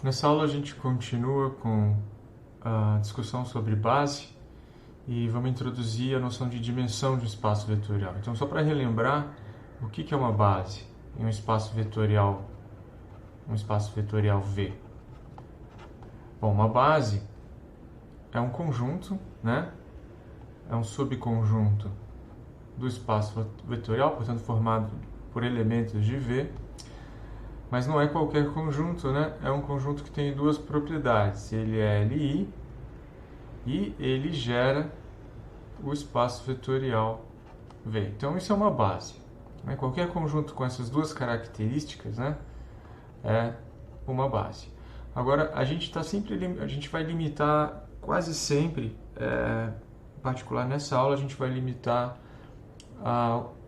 Nessa aula a gente continua com a discussão sobre base e vamos introduzir a noção de dimensão de um espaço vetorial. Então, só para relembrar, o que é uma base em um espaço vetorial V? Bom, uma base é um conjunto, né? É um subconjunto do espaço vetorial, portanto formado por elementos de V. Mas não é qualquer conjunto, né? É um conjunto que tem duas propriedades. Ele é Li e ele gera o espaço vetorial V. Então, isso é uma base. Né? Qualquer conjunto com essas duas características, né, é uma base. Agora, a gente vai limitar quase sempre, em particular nessa aula, a gente vai limitar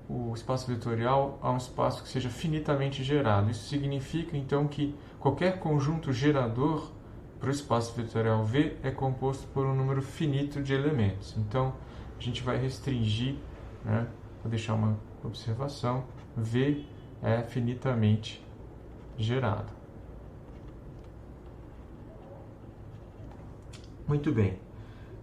o espaço vetorial a um espaço que seja finitamente gerado. Isso significa, então, que qualquer conjunto gerador para o espaço vetorial V é composto por um número finito de elementos. Então, a gente vai restringir, né, vou deixar uma observação, V é finitamente gerado. Muito bem.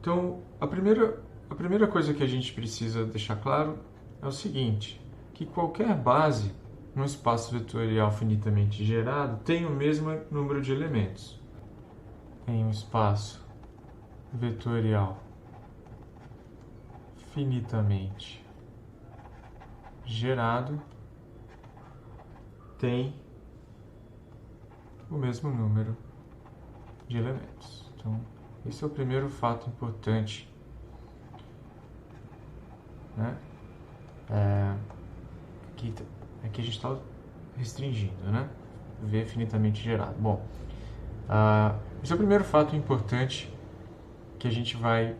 Então, a primeira coisa que a gente precisa deixar claro é o seguinte, que qualquer base no espaço vetorial finitamente gerado tem o mesmo número de elementos. Em um espaço vetorial finitamente gerado tem o mesmo número de elementos. Então, esse é o primeiro fato importante, né? Aqui a gente está restringindo, né? V finitamente gerado. Bom, esse é o primeiro fato importante que a gente vai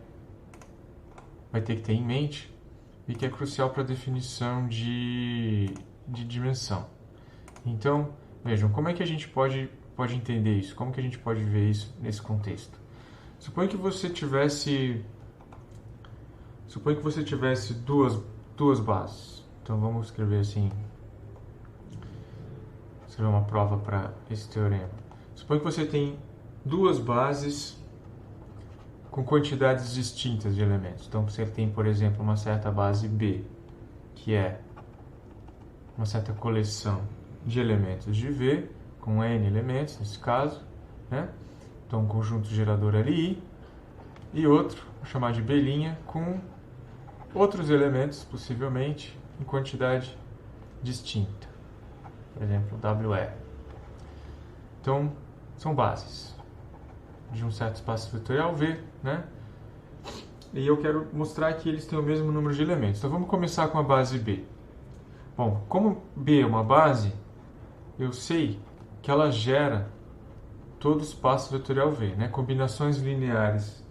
ter que ter em mente e que é crucial para a definição de dimensão. Então, vejam, como é que a gente pode entender isso? Como que a gente pode ver isso nesse contexto? Suponha que você tivesse duas bases. Então, vamos escrever assim, escrever uma prova para esse teorema. Suponha que você tem duas bases com quantidades distintas de elementos. Então, você tem, por exemplo, uma certa base B, que é uma certa coleção de elementos de V, com N elementos, nesse caso, né? Então, um conjunto gerador LI, e outro, vou chamar de B', com outros elementos, possivelmente, em quantidade distinta. Por exemplo, WE. Então, são bases de um certo espaço vetorial V, né? E eu quero mostrar que eles têm o mesmo número de elementos. Então, vamos começar com a base B. Bom, como B é uma base, eu sei que ela gera todo o espaço vetorial V, né? Combinações lineares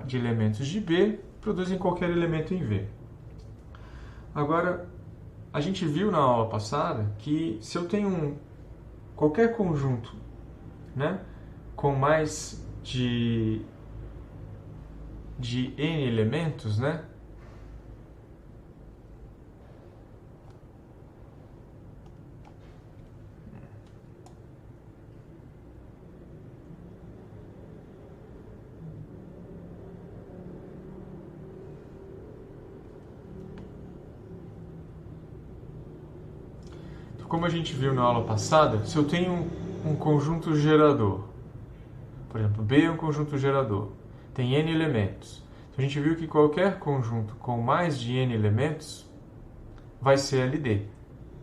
de elementos de B produzem qualquer elemento em V. Agora, a gente viu na aula passada que se eu tenho qualquer conjunto, né, com mais de N elementos, né, como a gente viu na aula passada, se eu tenho um conjunto gerador, por exemplo, B é um conjunto gerador, tem N elementos. Então, a gente viu que qualquer conjunto com mais de N elementos vai ser LD,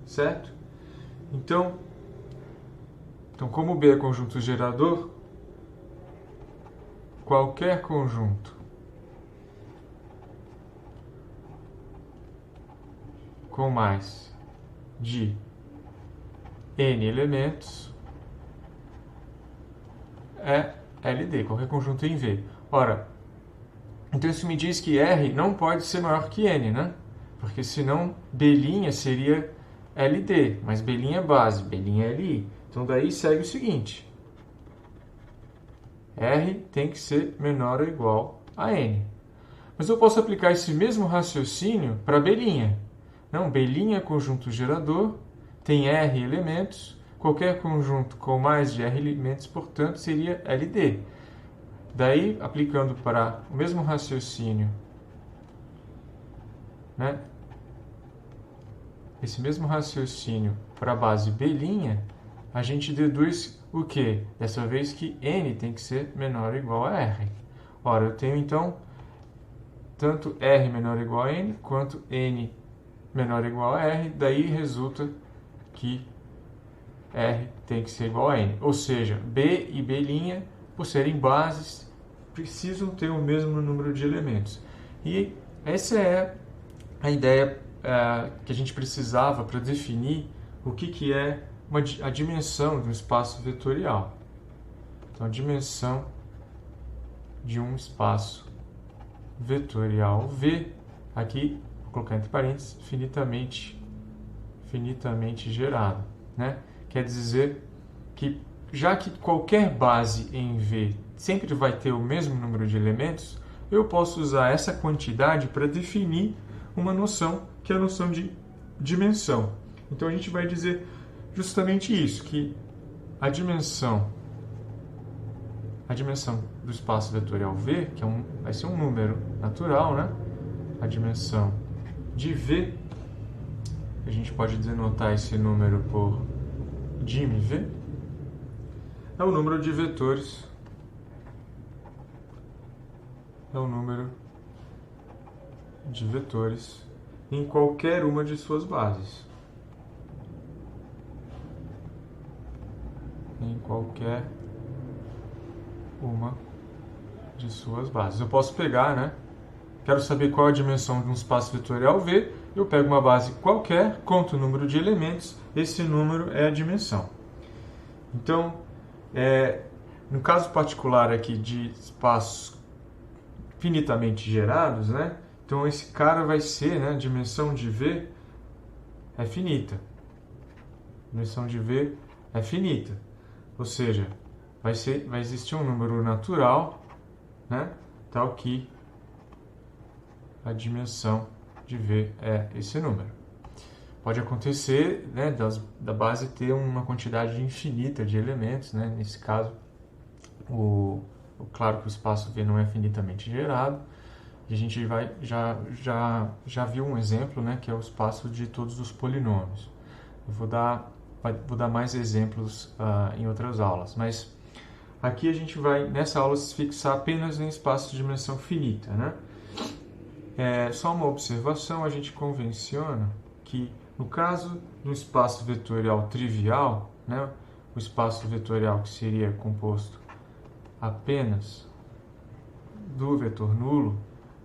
certo? Então, como B é conjunto gerador, qualquer conjunto com mais de N elementos é LD, qualquer conjunto em V. Ora, então isso me diz que R não pode ser maior que N, né? Porque senão B' seria LD, mas B' é base, B' é LI. Então daí segue o seguinte, R tem que ser menor ou igual a N. Mas eu posso aplicar esse mesmo raciocínio para B'. Não, B' é conjunto gerador, tem R elementos, qualquer conjunto com mais de R elementos, portanto, seria LD. Daí, aplicando para o mesmo raciocínio, né? Esse mesmo raciocínio para a base B', a gente deduz o quê? Dessa vez que N tem que ser menor ou igual a R. Ora, eu tenho então tanto R menor ou igual a N, quanto N menor ou igual a R, daí resulta que R tem que ser igual a N. Ou seja, B e B', por serem bases, precisam ter o mesmo número de elementos. E essa é a ideia que a gente precisava para definir o que é a dimensão de um espaço vetorial. Então, a dimensão de um espaço vetorial V, aqui, vou colocar entre parênteses, finitamente gerado, né? Quer dizer que, já que qualquer base em V sempre vai ter o mesmo número de elementos, eu posso usar essa quantidade para definir uma noção, que é a noção de dimensão. Então, a gente vai dizer justamente isso, que a dimensão do espaço vetorial V, que vai ser um número natural, né? A dimensão de V, a gente pode denotar esse número por dim_V, é o número de vetores, em qualquer uma de suas bases. Eu posso pegar, né? Quero saber qual é a dimensão de um espaço vetorial V, eu pego uma base qualquer, conto o número de elementos, esse número é a dimensão. Então, no caso particular aqui de espaços finitamente gerados, né? Então esse cara vai ser, né? A dimensão de V é finita. Ou seja, vai existir um número natural, né? Tal que a dimensão de V é esse número. Pode acontecer, né, da base ter uma quantidade infinita de elementos, né? Nesse caso, claro que o espaço V não é finitamente gerado. E a gente já viu um exemplo, né, que é o espaço de todos os polinômios. Eu vou dar mais exemplos em outras aulas, mas aqui a gente vai, nessa aula, se fixar apenas em espaço de dimensão finita, né? Só uma observação, a gente convenciona que, no caso do espaço vetorial trivial, né, o espaço vetorial que seria composto apenas do vetor nulo,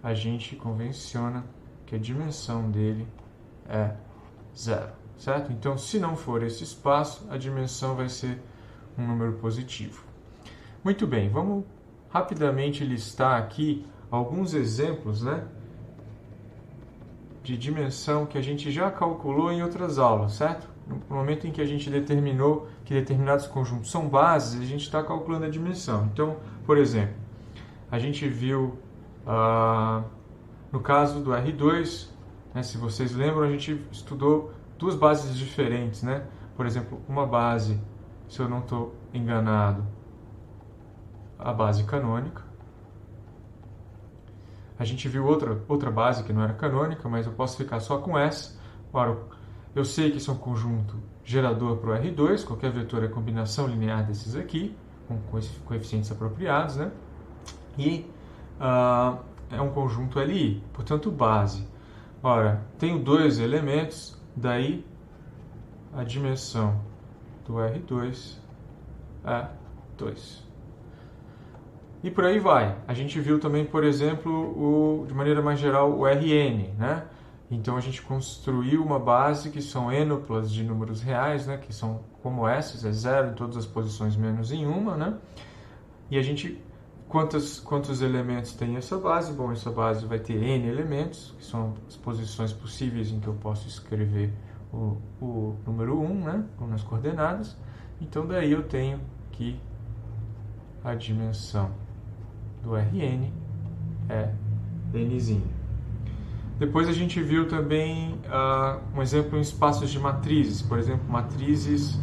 a gente convenciona que a dimensão dele é 0, certo? Então, se não for esse espaço, a dimensão vai ser um número positivo. Muito bem, vamos rapidamente listar aqui alguns exemplos, né, de dimensão que a gente já calculou em outras aulas, certo? No momento em que a gente determinou que determinados conjuntos são bases, a gente está calculando a dimensão. Então, por exemplo, a gente viu no caso do R2, né, se vocês lembram, a gente estudou duas bases diferentes, né? Por exemplo, uma base, se eu não estou enganado, a base canônica. A gente viu outra base que não era canônica, mas eu posso ficar só com essa. Ora, eu sei que isso é um conjunto gerador para o R2, qualquer vetor é combinação linear desses aqui, com coeficientes apropriados, né? E é um conjunto LI, portanto base. Ora, tenho dois elementos, daí a dimensão do R2 é 2. E por aí vai. A gente viu também, por exemplo, de maneira mais geral, o Rn, né? Então a gente construiu uma base que são ênuplas de números reais, né? Que são como essas, é 0 em todas as posições menos em uma, né? E a gente, quantos elementos tem essa base? Bom, essa base vai ter n elementos, que são as posições possíveis em que eu posso escrever o número 1, né? Nas coordenadas. Então daí eu tenho que a dimensão do Rn é nzinho. Depois a gente viu também um exemplo em espaços de matrizes, por exemplo, matrizes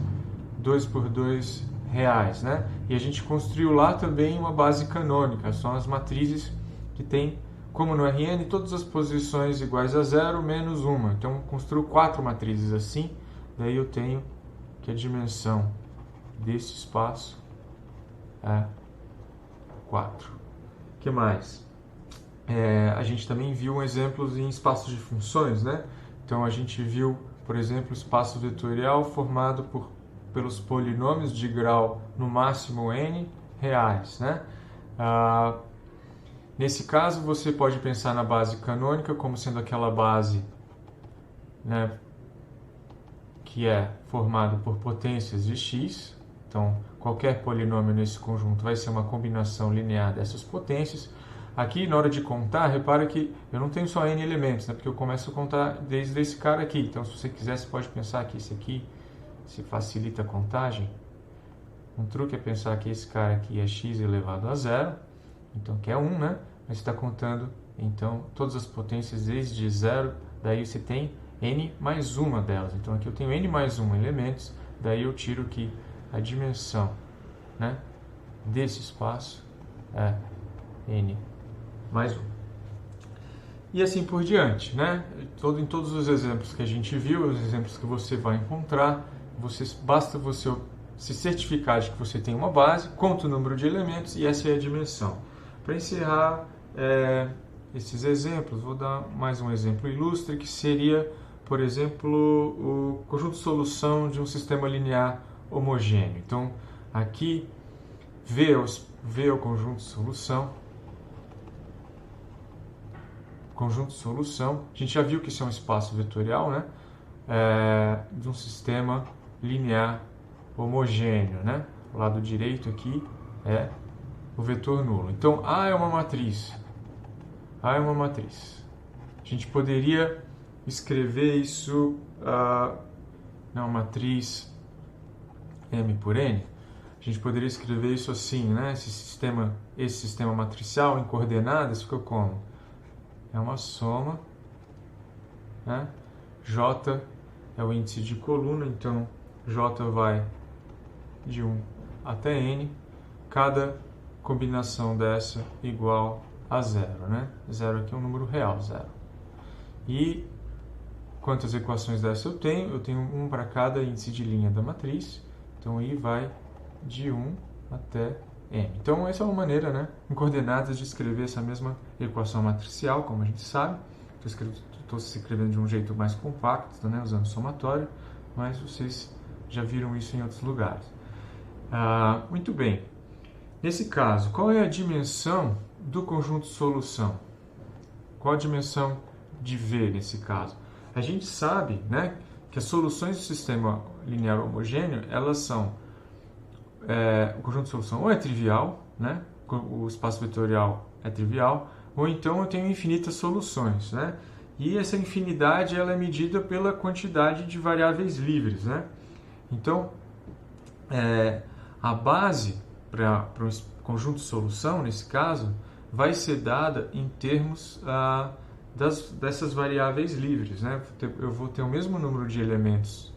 2 por 2 reais, né? E a gente construiu lá também uma base canônica, são as matrizes que tem, como no RN, todas as posições iguais a 0 menos uma. Então, construo 4 matrizes assim, daí eu tenho que a dimensão desse espaço é 4. O que mais? A gente também viu exemplos em espaços de funções, né? Então, a gente viu, por exemplo, espaço vetorial formado pelos polinômios de grau no máximo n reais, né? Nesse caso, você pode pensar na base canônica como sendo aquela base, né, que é formada por potências de x. Então, qualquer polinômio nesse conjunto vai ser uma combinação linear dessas potências. Aqui, na hora de contar, repara que eu não tenho só n elementos, né, porque eu começo a contar desde esse cara aqui. Então, se você quiser, você pode pensar que esse aqui se facilita a contagem. Um truque é pensar que esse cara aqui é x elevado a 0, então que é 1, né? Mas você está contando, então, todas as potências desde 0, daí você tem n mais uma delas. Então, aqui eu tenho n mais 1 elementos, daí eu tiro que a dimensão, né, desse espaço é n mais 1. E assim por diante, né? Em todos os exemplos que a gente viu, os exemplos que você vai encontrar, basta você se certificar de que você tem uma base, conta o número de elementos e essa é a dimensão. Para encerrar esses exemplos, vou dar mais um exemplo ilustre, que seria, por exemplo, o conjunto de solução de um sistema linear homogêneo. Então, aqui, V é o conjunto de solução. Conjunto de solução, a gente já viu que isso é um espaço vetorial, né? De um sistema linear homogêneo, né? O lado direito aqui é o vetor nulo. Então, A é uma matriz. A é uma matriz. A gente poderia escrever isso na matriz M por N. A gente poderia escrever isso assim, né? Esse sistema matricial em coordenadas fica como? É uma soma, né? J é o índice de coluna, então J vai de 1 até N, cada combinação dessa igual a 0, né? 0 aqui é um número real, 0. E quantas equações dessa eu tenho? Eu tenho 1 para cada índice de linha da matriz, então I vai de 1 até N. Então, essa é uma maneira, né, em coordenadas de escrever essa mesma equação matricial, como a gente sabe. Estou escrevendo de um jeito mais compacto, né, usando somatório, mas vocês já viram isso em outros lugares. Muito bem. Nesse caso, qual é a dimensão do conjunto de solução? Qual a dimensão de V nesse caso? A gente sabe, né, que as soluções do sistema linear homogêneo, elas são o conjunto de solução ou é trivial, né, o espaço vetorial é trivial, ou então eu tenho infinitas soluções, né? E essa infinidade ela é medida pela quantidade de variáveis livres, né? Então, a base para um conjunto de solução, nesse caso, vai ser dada em termos dessas variáveis livres, né? Eu vou ter o mesmo número de elementos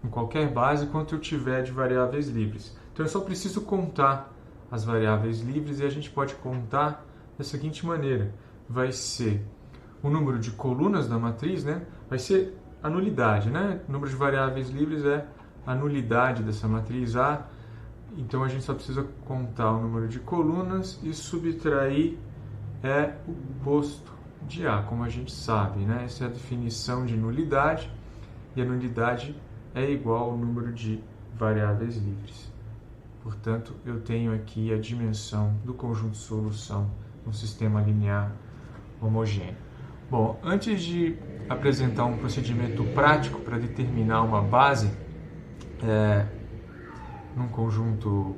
em qualquer base quanto eu tiver de variáveis livres. Então, eu só preciso contar as variáveis livres e a gente pode contar da seguinte maneira. Vai ser o número de colunas da matriz, né? Vai ser a nulidade, né? O número de variáveis livres é a nulidade dessa matriz A. Então, a gente só precisa contar o número de colunas e subtrair o posto de A, como a gente sabe, né? Essa é a definição de nulidade, e a nulidade é igual ao número de variáveis livres. Portanto, eu tenho aqui a dimensão do conjunto de solução de um sistema linear homogêneo. Bom, antes de apresentar um procedimento prático para determinar uma base num conjunto,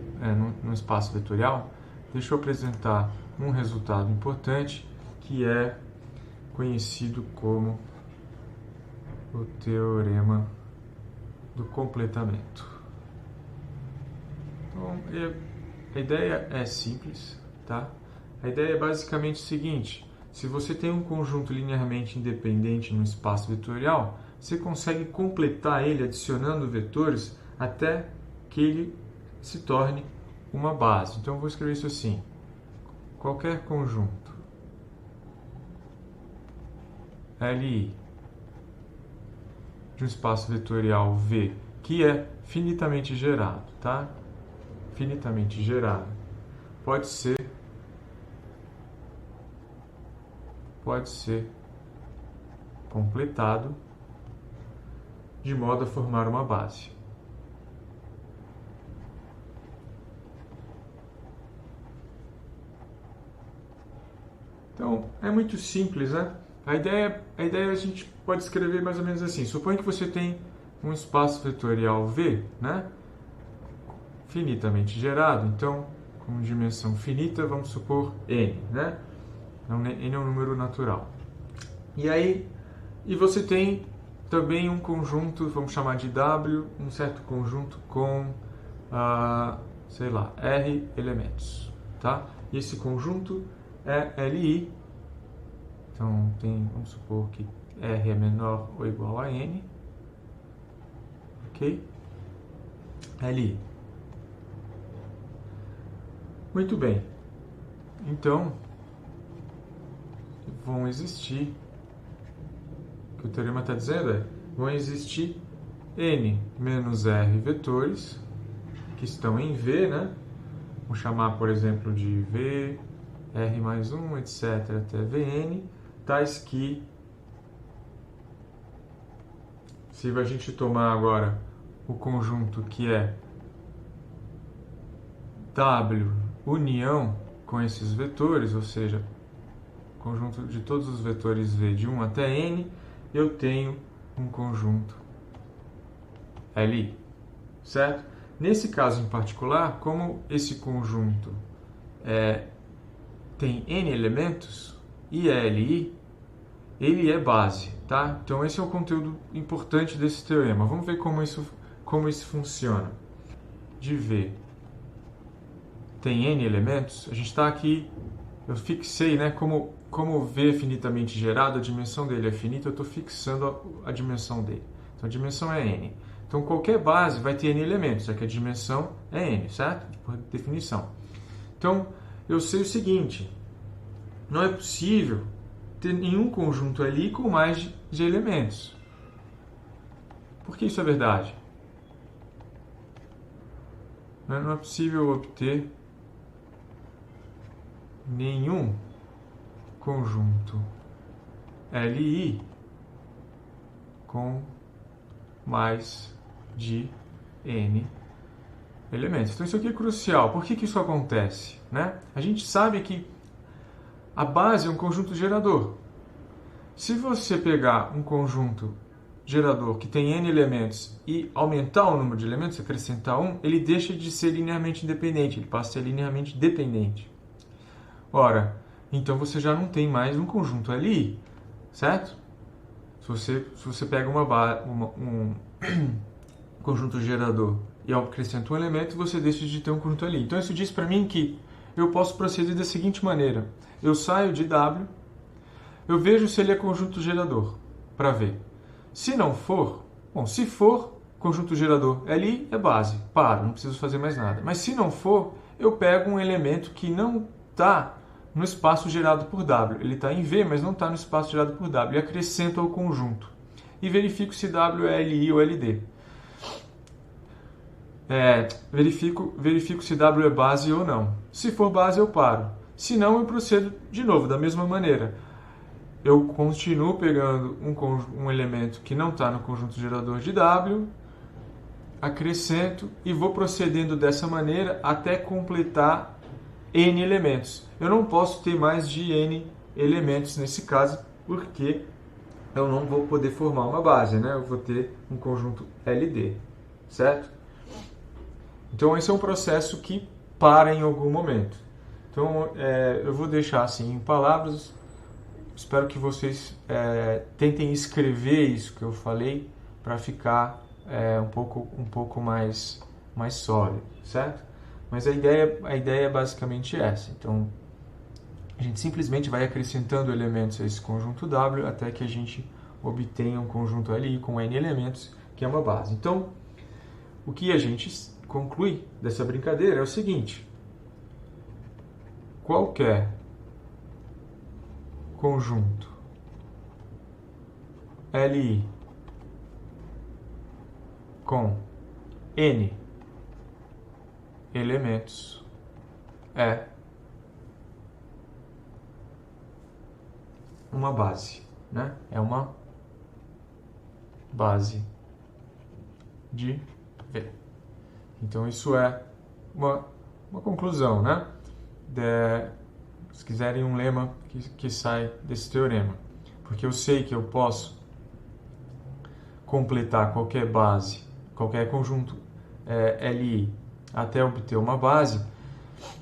num espaço vetorial, deixa eu apresentar um resultado importante que é conhecido como o teorema do completamento. Então, a ideia é simples, tá? A ideia é basicamente o seguinte: se você tem um conjunto linearmente independente no espaço vetorial, você consegue completar ele adicionando vetores até que ele se torne uma base. Então eu vou escrever isso assim: qualquer conjunto Li de um espaço vetorial V que é finitamente gerado, tá? Finitamente gerado pode ser completado de modo a formar uma base. Então, é muito simples, né? A ideia a gente pode escrever mais ou menos assim. Suponha que você tem um espaço vetorial V, né? Finitamente gerado. Então, com dimensão finita, vamos supor n, né? Então, n é um número natural. E você tem também um conjunto, vamos chamar de W, um certo conjunto com, sei lá, R elementos, tá? E esse conjunto é Li. Então, vamos supor que R é menor ou igual a N. Ok? Li. Muito bem. Então, vão existir, o que o teorema está dizendo vão existir N menos R vetores que estão em V, né? Vamos chamar, por exemplo, de V, R mais 1, etc. até Vn, tais que, se a gente tomar agora o conjunto que é W união com esses vetores, ou seja, conjunto de todos os vetores V de 1 até N, eu tenho um conjunto Li, certo? Nesse caso em particular, como esse conjunto tem N elementos e é Li, ele é base, tá? Então esse é o conteúdo importante desse teorema. Vamos ver como isso funciona. De V tem N elementos, a gente está aqui, eu fixei, né, como V é finitamente gerado, a dimensão dele é finita, eu estou fixando a dimensão dele. Então a dimensão é N. Então qualquer base vai ter N elementos, já que a dimensão é N, certo? Por definição. Então eu sei o seguinte: não é possível ter nenhum conjunto ali com mais de elementos. Por que isso é verdade? Não é possível obter nenhum conjunto Li com mais de N elementos. Então isso aqui é crucial. Por que isso acontece, né? A gente sabe que a base é um conjunto gerador. Se você pegar um conjunto gerador que tem N elementos e aumentar o número de elementos, acrescentar 1, ele deixa de ser linearmente independente, ele passa a ser linearmente dependente. Ora, então você já não tem mais um conjunto Li, certo? Se você pega um conjunto gerador e acrescenta um elemento, você deixa de ter um conjunto Li. Então isso diz para mim que eu posso proceder da seguinte maneira: eu saio de W, eu vejo se ele é conjunto gerador, para ver. Se não for, se for conjunto gerador Li, é base, paro, não preciso fazer mais nada. Mas se não for, eu pego um elemento que não está no espaço gerado por W. Ele está em V, mas não está no espaço gerado por W. E acrescento ao conjunto. E verifico se W é Li ou LD. Verifico se W é base ou não. Se for base, eu paro. Se não, eu procedo de novo, da mesma maneira. Eu continuo pegando um elemento que não está no conjunto gerador de W, acrescento e vou procedendo dessa maneira até completar N elementos. Eu não posso ter mais de N elementos nesse caso, porque eu não vou poder formar uma base, né? Eu vou ter um conjunto LD, certo? Então esse é um processo que para em algum momento. Então eu vou deixar assim em palavras. Espero que vocês tentem escrever isso que eu falei para ficar um pouco mais sólido, certo? Mas a ideia é basicamente essa. Então, a gente simplesmente vai acrescentando elementos a esse conjunto W até que a gente obtenha um conjunto Li com N elementos, que é uma base. Então, o que a gente conclui dessa brincadeira é o seguinte: qualquer conjunto Li com N elementos é uma base, né? É uma base de V. Então isso é uma conclusão, né? Se quiserem um lema que sai desse teorema. Porque eu sei que eu posso completar qualquer base, qualquer conjunto Li até obter uma base,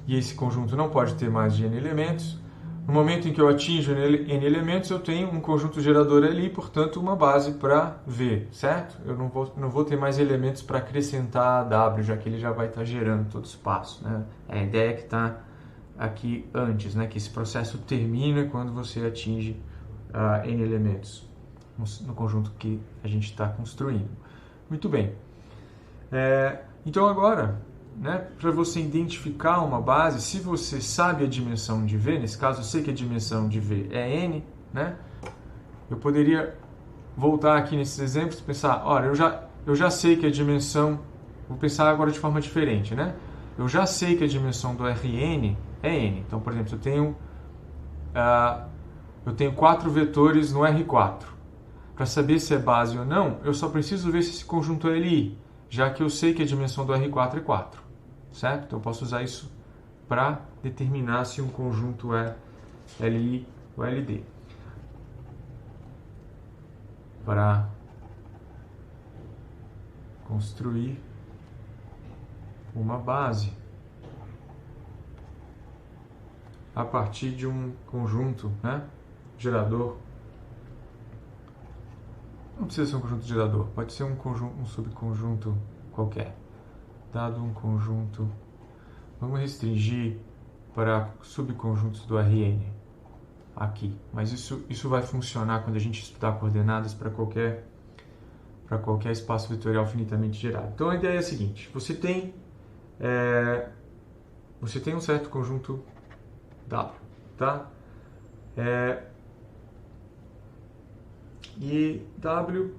e esse conjunto não pode ter mais de N elementos. No momento em que eu atinjo N elementos, eu tenho um conjunto gerador Li, portanto, uma base para V, certo? Eu não vou ter mais elementos para acrescentar a W, já que ele já vai estar gerando todo o espaço, né? É a ideia que está aqui antes, né? Que esse processo termina quando você atinge N elementos no conjunto que a gente está construindo. Muito bem. Então agora, né, para você identificar uma base, se você sabe a dimensão de V, nesse caso eu sei que a dimensão de V é N, né, eu poderia voltar aqui nesses exemplos e pensar, olha, eu já sei que a dimensão, vou pensar agora de forma diferente, né? Eu já sei que a dimensão do Rn é N. Então, por exemplo, eu tenho 4 vetores no R4. Para saber se é base ou não, eu só preciso ver se esse conjunto é Li, já que eu sei que a dimensão do R4 é 4. Certo? Então eu posso usar isso para determinar se um conjunto é Li ou LD. Para construir uma base a partir de um conjunto, né, gerador. Não precisa ser um conjunto gerador, pode ser um subconjunto qualquer. Dado um conjunto, vamos restringir para subconjuntos do Rn aqui, mas isso vai funcionar quando a gente estudar coordenadas para qualquer espaço vetorial finitamente gerado. Então a ideia é a seguinte: você tem um certo conjunto W, tá? E W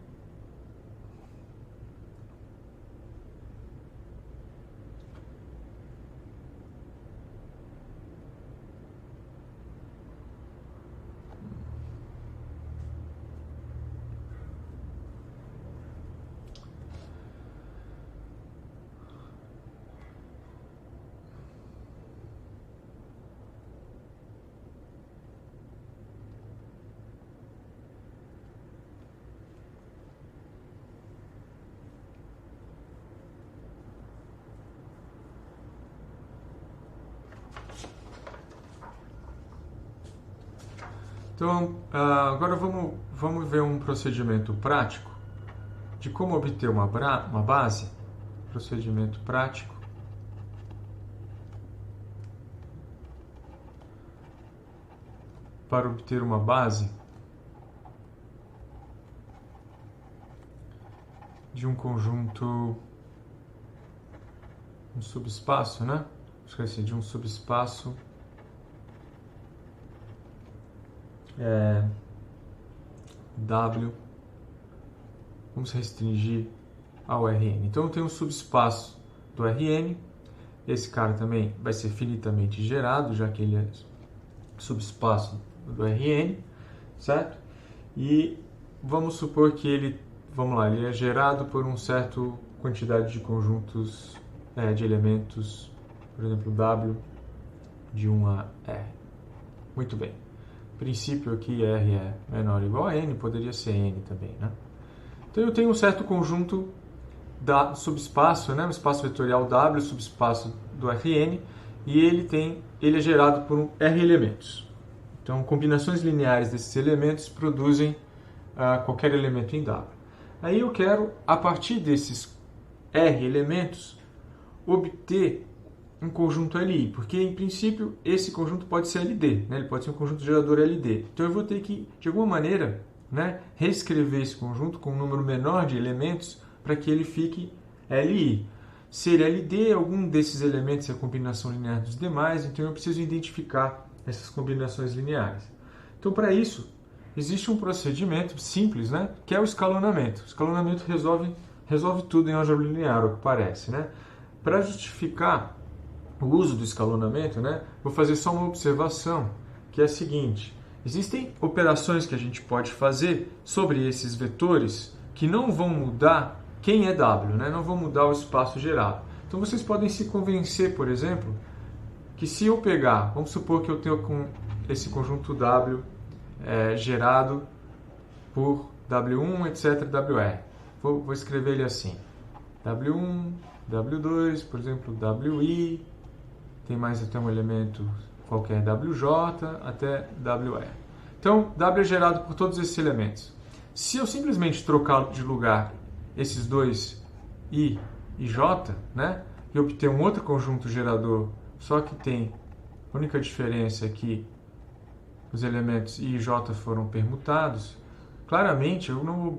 Então, agora vamos ver um procedimento prático de como obter uma base. Procedimento prático. Para obter uma base de um conjunto, um subespaço, né? Esqueci, de um subespaço W, vamos restringir ao Rn. Então eu tenho um subespaço do Rn, esse cara também vai ser finitamente gerado, já que ele é subespaço do Rn, certo? E vamos supor que ele é gerado por uma certa quantidade de conjuntos de elementos, por exemplo, W de 1 a R. Muito bem. Princípio aqui R é menor ou igual a N, poderia ser N também, né? Então eu tenho um certo conjunto subespaço, né? Um espaço vetorial W, subespaço do Rn, e ele é gerado por R elementos. Então combinações lineares desses elementos produzem qualquer elemento em W. Aí eu quero, a partir desses R elementos, obter um conjunto Li, porque em princípio esse conjunto pode ser LD, né? Ele pode ser um conjunto gerador LD. Então eu vou ter que, de alguma maneira, né, reescrever esse conjunto com um número menor de elementos para que ele fique LI. Se ele é LD, algum desses elementos é a combinação linear dos demais, então eu preciso identificar essas combinações lineares. Então, para isso, existe um procedimento simples, né, que é o escalonamento. O escalonamento resolve tudo em álgebra linear, o que parece, né? Para justificar o uso do escalonamento, né, vou fazer só uma observação, que é a seguinte: existem operações que a gente pode fazer sobre esses vetores que não vão mudar quem é W, né? Não vão mudar o espaço gerado. Então vocês podem se convencer, por exemplo, que se eu pegar, vamos supor que eu tenho com esse conjunto W gerado por W1, etc, WR. Vou escrever ele assim: W1, W2, por exemplo, WI, tem mais até um elemento qualquer WJ, até WR. Então, W é gerado por todos esses elementos. Se eu simplesmente trocar de lugar esses dois I e J, né, e obter um outro conjunto gerador, só que tem a única diferença é que os elementos I e J foram permutados, claramente eu não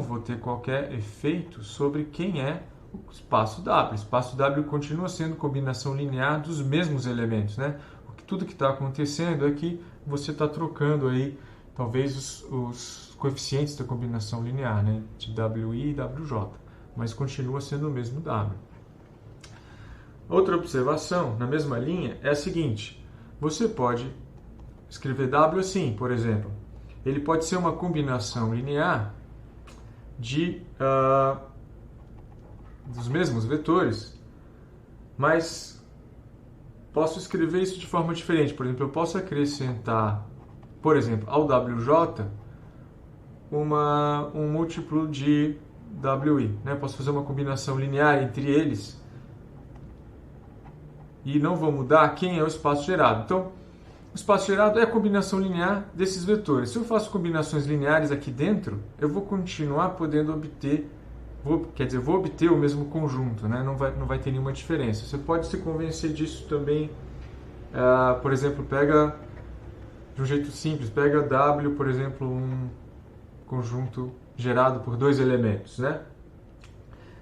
vou ter qualquer efeito sobre quem é o espaço W. O espaço W continua sendo combinação linear dos mesmos elementos, né? Tudo que está acontecendo é que você está trocando aí, talvez, os coeficientes da combinação linear, né? De WI e WJ, mas continua sendo o mesmo W. Outra observação, na mesma linha, é a seguinte: você pode escrever W assim, por exemplo. Ele pode ser uma combinação linear dos mesmos vetores, mas posso escrever isso de forma diferente. Por exemplo, eu posso acrescentar, por exemplo, ao WJ um múltiplo de WI, né? Posso fazer uma combinação linear entre eles e não vou mudar quem é o espaço gerado. Então, o espaço gerado é a combinação linear desses vetores. Se eu faço combinações lineares aqui dentro, eu vou continuar podendo obter, vou obter o mesmo conjunto, né? Não vai ter nenhuma diferença. Você pode se convencer disso também, por exemplo, pega de um jeito simples, pega W, por exemplo, um conjunto gerado por dois elementos, né?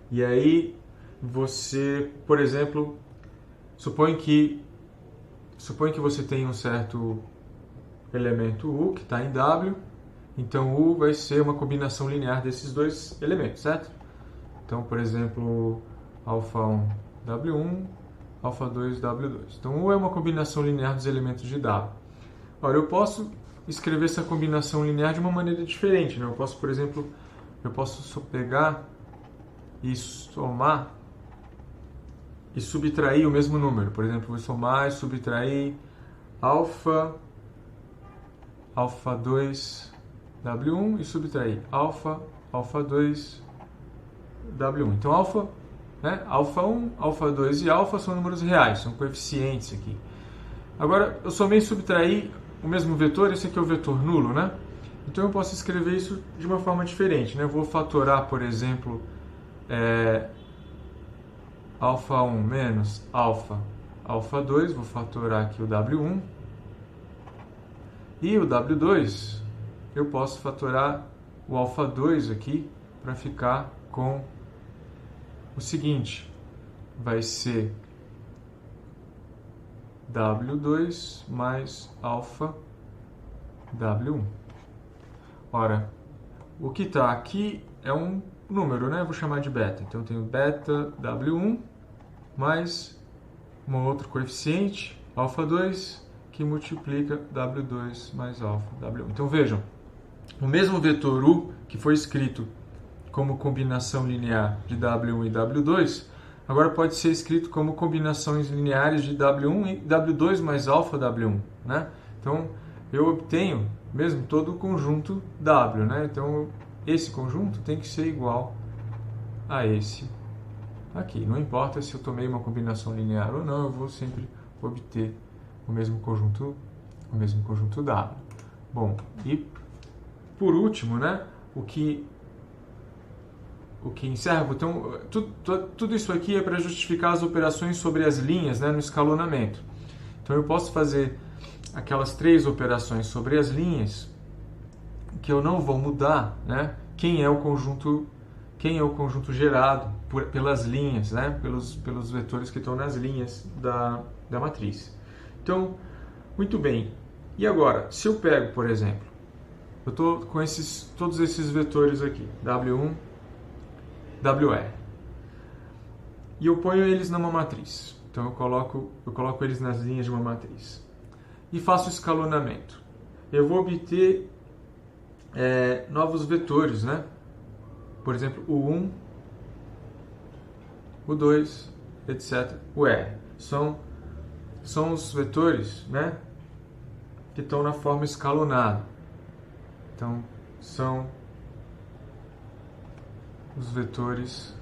E aí você, por exemplo, supõe que você tem um certo elemento U que está em W, então U vai ser uma combinação linear desses dois elementos, certo? Então, por exemplo, alfa1, W1, alfa2, W2. Então, U é uma combinação linear dos elementos de W. Ora, eu posso escrever essa combinação linear de uma maneira diferente, né? Eu posso, por exemplo, só pegar e somar e subtrair o mesmo número. Por exemplo, vou somar e subtrair alfa2, W1 e subtrair alfa2, W1. Então, alfa1, alfa2 e alfa são números reais, são coeficientes aqui. Agora, eu somei e subtraí o mesmo vetor, esse aqui é o vetor nulo, né? Então, eu posso escrever isso de uma forma diferente, né? Eu vou fatorar, por exemplo, alfa1 menos alfa2, vou fatorar aqui o W1. E o W2, eu posso fatorar o alfa2 aqui para ficar com o seguinte: vai ser W2 mais alfa W1. Ora, o que está aqui é um número, né? Eu vou chamar de beta. Então, eu tenho beta W1 mais um outro coeficiente, alfa2, que multiplica W2 mais alfa W1. Então, vejam, o mesmo vetor U, que foi escrito como combinação linear de W1 e W2, agora pode ser escrito como combinações lineares de W1 e W2 mais alfa W1, né? Então, eu obtenho mesmo todo o conjunto W, né? Então, esse conjunto tem que ser igual a esse aqui. Não importa se eu tomei uma combinação linear ou não, eu vou sempre obter o mesmo conjunto W. Bom, e por último, né, o que encerra, então, tudo isso aqui é para justificar as operações sobre as linhas, né, no escalonamento. Então, eu posso fazer aquelas três operações sobre as linhas que eu não vou mudar, né, quem é o conjunto quem é o conjunto gerado pelas linhas, né? pelos vetores que estão nas linhas da matriz. Então, muito bem. E agora, se eu pego, por exemplo, eu estou com todos esses vetores aqui, W1, WR, e eu ponho eles numa matriz. Então eu coloco eles nas linhas de uma matriz. E faço escalonamento. Eu vou obter novos vetores, né? Por exemplo, o 1, o 2, etc. O R. São os vetores, né, que estão na forma escalonada. Então, são os vetores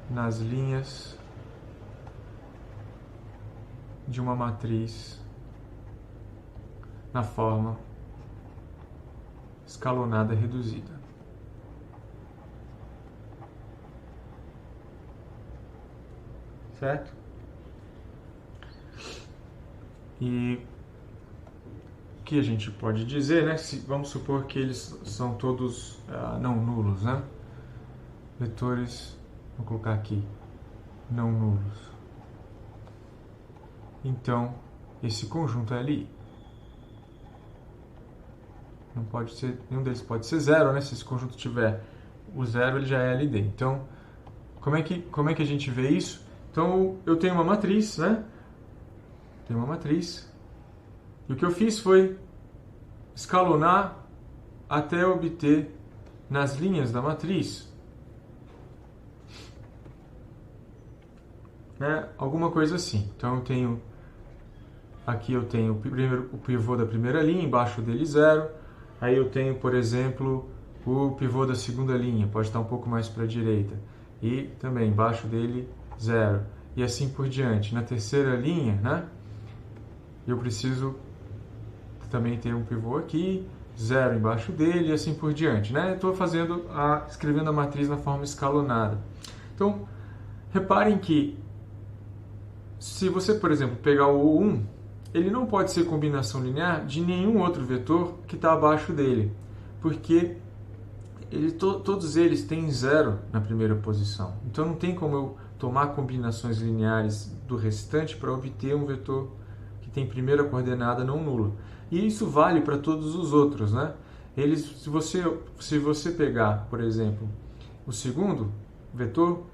nas linhas de uma matriz na forma escalonada reduzida. Certo? E o que a gente pode dizer, né? Vamos supor que eles são todos não nulos, né? Vetores, vou colocar aqui, não nulos. Então, esse conjunto é LI. Não pode ser, nenhum deles pode ser zero, né? Se esse conjunto tiver o zero, ele já é LD. Então, como é que a gente vê isso? Então, eu tenho uma matriz, né? Tenho uma matriz. E o que eu fiz foi escalonar até obter nas linhas da matriz, né, alguma coisa assim. Então, aqui eu tenho o pivô da primeira linha, embaixo dele 0. Aí eu tenho, por exemplo, o pivô da segunda linha, pode estar um pouco mais para a direita. E também embaixo dele 0. E assim por diante. Na terceira linha, né, eu preciso também ter um pivô aqui, 0 embaixo dele e assim por diante, né? Estou escrevendo a matriz na forma escalonada. Então, reparem que se você, por exemplo, pegar o 1, ele não pode ser combinação linear de nenhum outro vetor que está abaixo dele, porque todos eles têm 0 na primeira posição. Então não tem como eu tomar combinações lineares do restante para obter um vetor que tem primeira coordenada não nula. E isso vale para todos os outros, né? Se você pegar, por exemplo, o segundo vetor,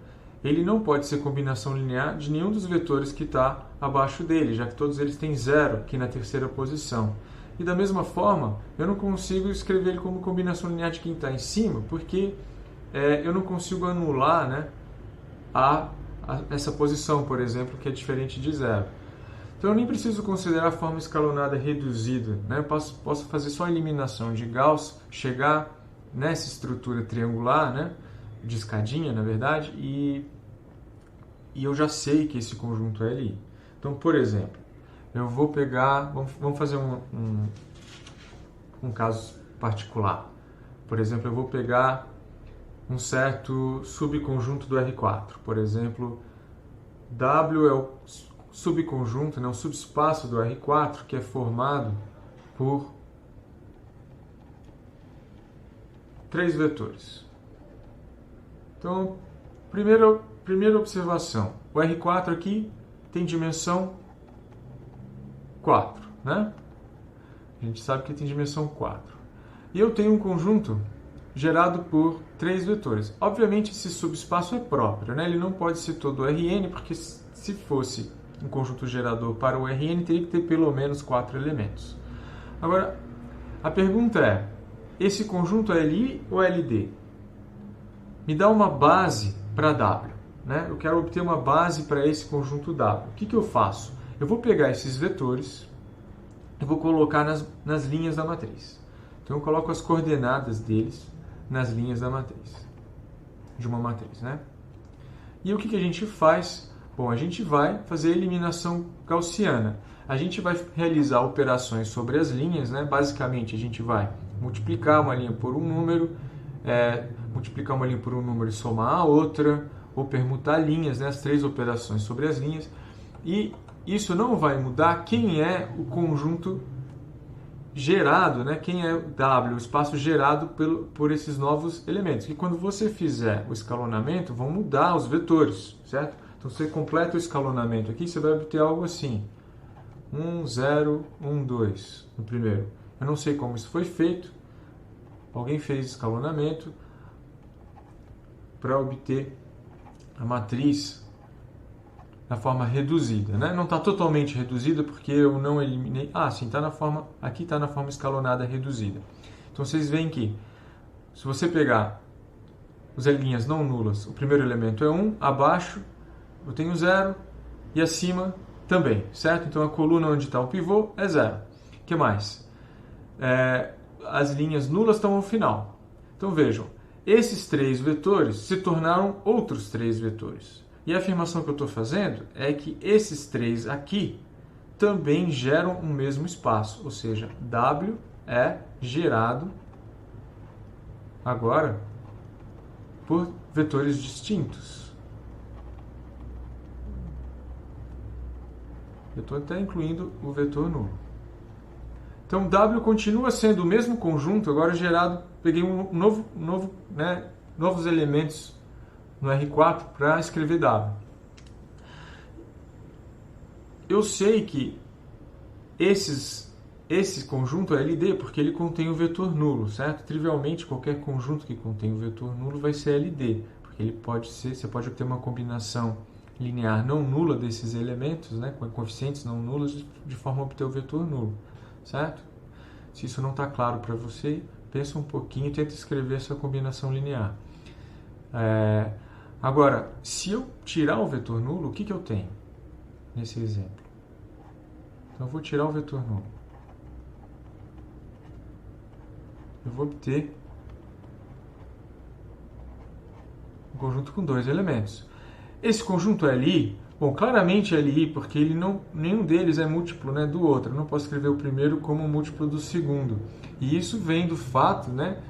ele não pode ser combinação linear de nenhum dos vetores que está abaixo dele, já que todos eles têm 0 aqui na terceira posição. E da mesma forma, eu não consigo escrever ele como combinação linear de quem está em cima, porque eu não consigo anular, né, essa posição, por exemplo, que é diferente de 0. Então eu nem preciso considerar a forma escalonada reduzida, né? Eu posso fazer só a eliminação de Gauss, chegar nessa estrutura triangular, né, de escadinha, na verdade, e eu já sei que esse conjunto é LI. Então, por exemplo, eu vou pegar, vamos fazer um caso particular. Por exemplo, eu vou pegar um certo subconjunto do R4. Por exemplo, W é o subconjunto, né, o subespaço do R4, que é formado por 3 vetores. Então, primeira observação, o R4 aqui tem dimensão 4, né? A gente sabe que tem dimensão 4. E eu tenho um conjunto gerado por 3 vetores. Obviamente, esse subespaço é próprio, né? Ele não pode ser todo o Rn, porque se fosse um conjunto gerador para o Rn, teria que ter pelo menos 4 elementos. Agora, a pergunta é, esse conjunto é LI ou LD? Me dá uma base para W, né? Eu quero obter uma base para esse conjunto W. O que eu faço? Eu vou pegar esses vetores e vou colocar nas linhas da matriz. Então eu coloco as coordenadas deles nas linhas da matriz, de uma matriz, né? E o que a gente faz? Bom, a gente vai fazer a eliminação gaussiana. A gente vai realizar operações sobre as linhas, né? Basicamente, a gente vai multiplicar uma linha por um número, multiplicar uma linha por um número e somar a outra, ou permutar linhas, né? As 3 operações sobre as linhas. E isso não vai mudar quem é o conjunto gerado, né? Quem é W? O espaço gerado por esses novos elementos. E quando você fizer o escalonamento, vão mudar os vetores, certo? Então, você completa o escalonamento aqui, você vai obter algo assim. 1, 0, 1, 2 no primeiro. Eu não sei como isso foi feito. Alguém fez escalonamento para obter a matriz na forma reduzida, né? Não está totalmente reduzida porque eu não eliminei. Ah, sim, tá na forma. Aqui está na forma escalonada reduzida. Então vocês veem que se você pegar as linhas não nulas, o primeiro elemento é 1, abaixo eu tenho 0 e acima também, certo? Então a coluna onde está o pivô é 0. O que mais? As linhas nulas estão ao final. Então vejam, esses 3 vetores se tornaram outros 3 vetores. E a afirmação que eu estou fazendo é que esses 3 aqui também geram o mesmo espaço, ou seja, W é gerado agora por vetores distintos. Eu estou até incluindo o vetor nulo. Então, W continua sendo o mesmo conjunto, agora gerado, peguei novos elementos no R4 para escrever W. Eu sei que esse conjunto é LD porque ele contém o vetor nulo, certo? Trivialmente, qualquer conjunto que contém o vetor nulo vai ser LD, porque ele pode ser, você pode obter uma combinação linear não nula desses elementos, né, com coeficientes não nulos, de forma a obter o vetor nulo, certo? Se isso não está claro para você, pensa um pouquinho e tenta escrever essa combinação linear. Agora, se eu tirar o vetor nulo, o que eu tenho nesse exemplo? Então, eu vou tirar o vetor nulo. Eu vou obter um conjunto com 2 elementos. Esse conjunto LI, bom, claramente LI, porque nenhum deles é múltiplo, né, do outro. Eu não posso escrever o primeiro como múltiplo do segundo. E isso vem do fato, né,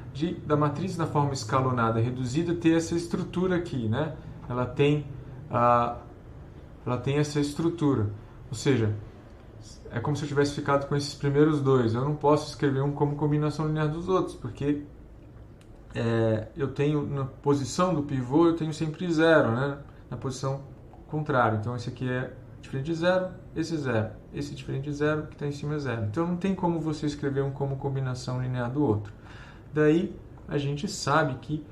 da matriz na forma escalonada reduzida ter essa estrutura aqui, né? Ela tem essa estrutura. Ou seja, é como se eu tivesse ficado com esses primeiros 2. Eu não posso escrever um como combinação linear dos outros, porque eu tenho na posição do pivô, eu tenho sempre 0, né? Na posição contrária. Então, esse aqui é diferente de 0, esse é 0. Esse é diferente de 0, que está em cima é 0. Então, não tem como você escrever um como combinação linear do outro. Daí, a gente sabe que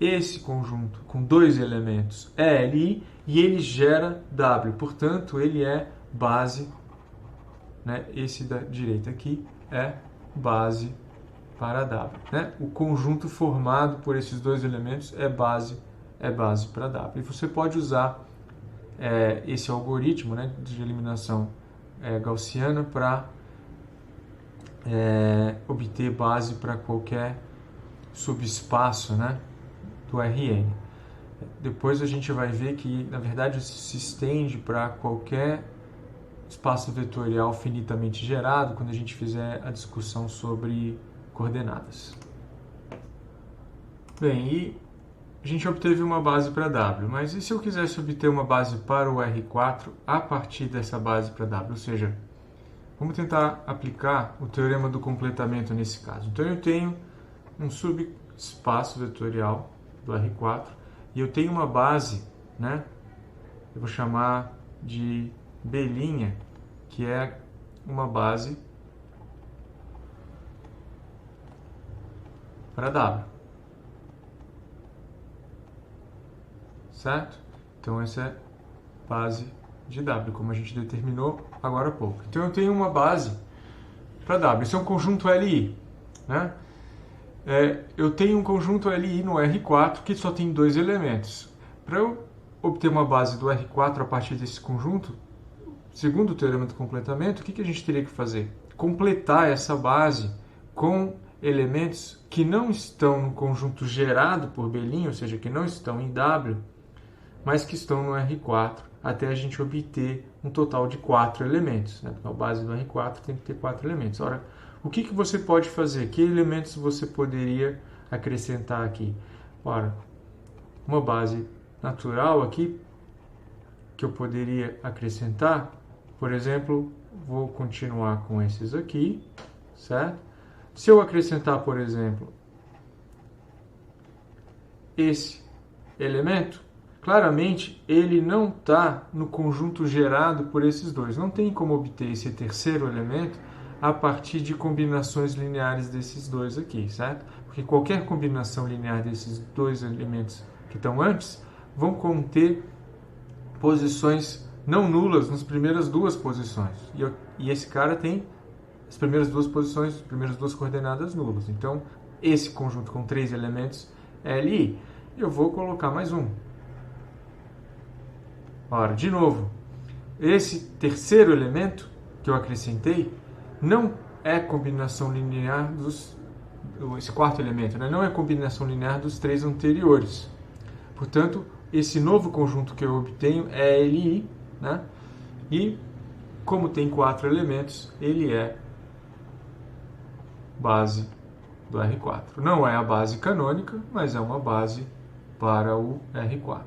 esse conjunto com 2 elementos é LI e ele gera W. Portanto, ele é base, né? Esse da direita aqui é base para W, né? O conjunto formado por esses 2 elementos é base para W. E você pode usar esse algoritmo, né, de eliminação gaussiana para obter base para qualquer subespaço, né, do Rn. Depois a gente vai ver que, na verdade, isso se estende para qualquer espaço vetorial finitamente gerado quando a gente fizer a discussão sobre coordenadas. Bem, e a gente obteve uma base para W, mas e se eu quisesse obter uma base para o R4 a partir dessa base para W? Ou seja, vamos tentar aplicar o teorema do completamento nesse caso. Então eu tenho um subespaço vetorial do R4 e eu tenho uma base, né? Eu vou chamar de B', que é uma base para W. Certo? Então essa é base de W, como a gente determinou agora há pouco. Então eu tenho uma base para W. Isso é um conjunto LI, né? Eu tenho um conjunto LI no R4 que só tem 2 elementos. Para eu obter uma base do R4 a partir desse conjunto, segundo o teorema do completamento, o que a gente teria que fazer? Completar essa base com elementos que não estão no conjunto gerado por B', ou seja, que não estão em W, mas que estão no R4, até a gente obter um total de 4 elementos. Né? Então, a base do R4 tem que ter 4 elementos. Ora, o que você pode fazer? Que elementos você poderia acrescentar aqui? Ora, uma base natural aqui, que eu poderia acrescentar, por exemplo, vou continuar com esses aqui, certo? Se eu acrescentar, por exemplo, esse elemento, claramente ele não está no conjunto gerado por esses dois. Não tem como obter esse terceiro elemento a partir de combinações lineares desses dois aqui, certo? Porque qualquer combinação linear desses dois elementos que estão antes vão conter posições não nulas nas primeiras duas posições. E esse cara tem as primeiras duas posições, as primeiras duas coordenadas nulas. Então, esse conjunto com 3 elementos LI, eu vou colocar mais um. Ora, de novo, esse terceiro elemento que eu acrescentei não é combinação linear dos... Esse quarto elemento, né? Não é combinação linear dos 3 anteriores. Portanto, esse novo conjunto que eu obtenho é LI, né? E, como tem 4 elementos, ele é base do R4. Não é a base canônica, mas é uma base para o R4.